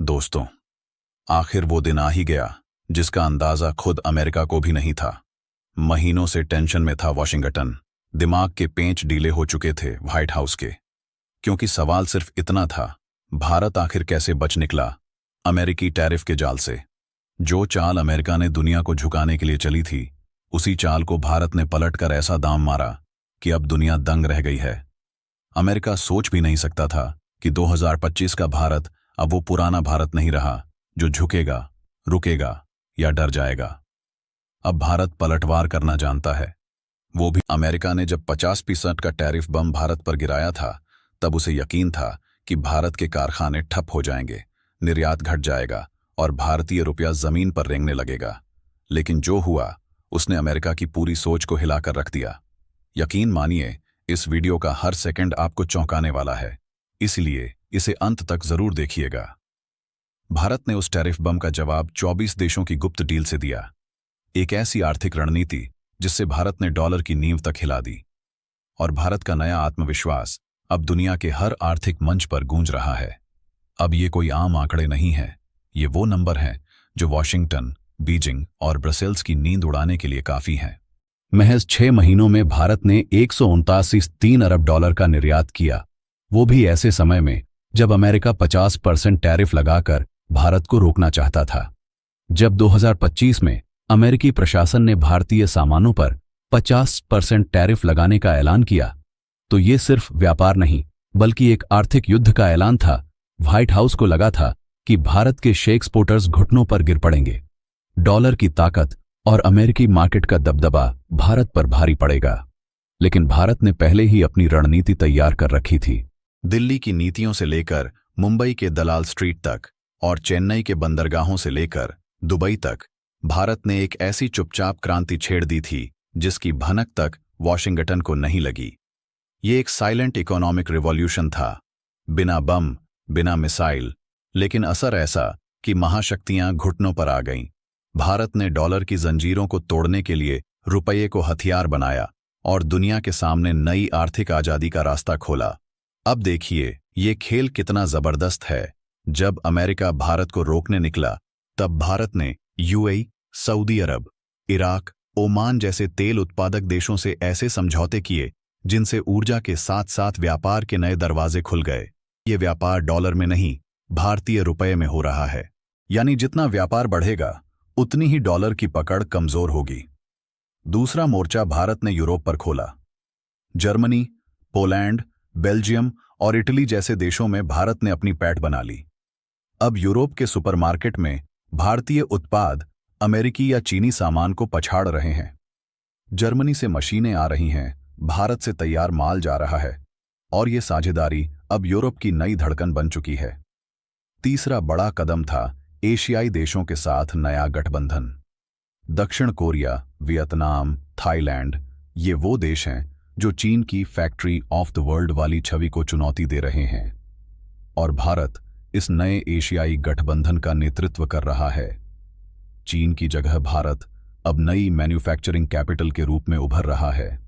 दोस्तों, आखिर वो दिन आ ही गया जिसका अंदाजा खुद अमेरिका को भी नहीं था। महीनों से टेंशन में था वॉशिंगटन। दिमाग के पेंच ढीले हो चुके थे व्हाइट हाउस के, क्योंकि सवाल सिर्फ इतना था, भारत आखिर कैसे बच निकला अमेरिकी टैरिफ के जाल से। जो चाल अमेरिका ने दुनिया को झुकाने के लिए चली थी, उसी चाल को भारत ने पलटकर ऐसा दाम मारा कि अब दुनिया दंग रह गई है। अमेरिका सोच भी नहीं सकता था कि 2025 का भारत अब वो पुराना भारत नहीं रहा जो झुकेगा, रुकेगा या डर जाएगा। अब भारत पलटवार करना जानता है। वो भी अमेरिका ने जब 50% का टैरिफ बम भारत पर गिराया था, तब उसे यकीन था कि भारत के कारखाने ठप हो जाएंगे, निर्यात घट जाएगा और भारतीय रुपया जमीन पर रेंगने लगेगा। लेकिन जो हुआ उसने अमेरिका की पूरी सोच को हिलाकर रख दिया। यकीन मानिए, इस वीडियो का हर सेकंड आपको चौंकाने वाला है, इसलिए इसे अंत तक जरूर देखिएगा। भारत ने उस टैरिफ बम का जवाब 24 देशों की गुप्त डील से दिया। एक ऐसी आर्थिक रणनीति जिससे भारत ने डॉलर की नींव तक हिला दी। और भारत का नया आत्मविश्वास अब दुनिया के हर आर्थिक मंच पर गूंज रहा है। अब ये कोई आम आंकड़े नहीं है, ये वो नंबर हैं जो वॉशिंगटन, बीजिंग और ब्रसेल्स की नींद उड़ाने के लिए काफी हैं। महज 6 महीनों में भारत ने 179 अरब डॉलर का निर्यात किया, वो भी ऐसे समय में जब अमेरिका 50% टैरिफ लगाकर भारत को रोकना चाहता था। जब 2025 में अमेरिकी प्रशासन ने भारतीय सामानों पर 50% टैरिफ लगाने का ऐलान किया, तो ये सिर्फ व्यापार नहीं बल्कि एक आर्थिक युद्ध का ऐलान था। व्हाइट हाउस को लगा था कि भारत के शेयर एक्सपोर्टर्स घुटनों पर गिर पड़ेंगे। डॉलर की ताकत और अमेरिकी मार्केट का दबदबा भारत पर भारी पड़ेगा। लेकिन भारत ने पहले ही अपनी रणनीति तैयार कर रखी थी। दिल्ली की नीतियों से लेकर मुंबई के दलाल स्ट्रीट तक और चेन्नई के बंदरगाहों से लेकर दुबई तक, भारत ने एक ऐसी चुपचाप क्रांति छेड़ दी थी जिसकी भनक तक वॉशिंगटन को नहीं लगी। ये एक साइलेंट इकोनॉमिक रिवॉल्यूशन था, बिना बम, बिना मिसाइल, लेकिन असर ऐसा कि महाशक्तियां घुटनों पर आ गईं। भारत ने डॉलर की जंजीरों को तोड़ने के लिए रुपये को हथियार बनाया और दुनिया के सामने नई आर्थिक आजादी का रास्ता खोला। अब देखिए ये खेल कितना जबरदस्त है। जब अमेरिका भारत को रोकने निकला, तब भारत ने यूएई, सऊदी अरब, इराक, ओमान जैसे तेल उत्पादक देशों से ऐसे समझौते किए जिनसे ऊर्जा के साथ साथ व्यापार के नए दरवाजे खुल गए। ये व्यापार डॉलर में नहीं, भारतीय रुपये में हो रहा है। यानी जितना व्यापार बढ़ेगा उतनी ही डॉलर की पकड़ कमजोर होगी। दूसरा मोर्चा भारत ने यूरोप पर खोला। जर्मनी, पोलैंड, बेल्जियम और इटली जैसे देशों में भारत ने अपनी पैठ बना ली। अब यूरोप के सुपरमार्केट में भारतीय उत्पाद अमेरिकी या चीनी सामान को पछाड़ रहे हैं। जर्मनी से मशीनें आ रही हैं, भारत से तैयार माल जा रहा है और ये साझेदारी अब यूरोप की नई धड़कन बन चुकी है। तीसरा बड़ा कदम था एशियाई देशों के साथ नया गठबंधन। दक्षिण कोरिया, वियतनाम, थाईलैंड, ये वो देश हैं जो चीन की फैक्ट्री ऑफ द वर्ल्ड वाली छवि को चुनौती दे रहे हैं। और भारत इस नए एशियाई गठबंधन का नेतृत्व कर रहा है। चीन की जगह भारत अब नई मैन्युफैक्चरिंग कैपिटल के रूप में उभर रहा है।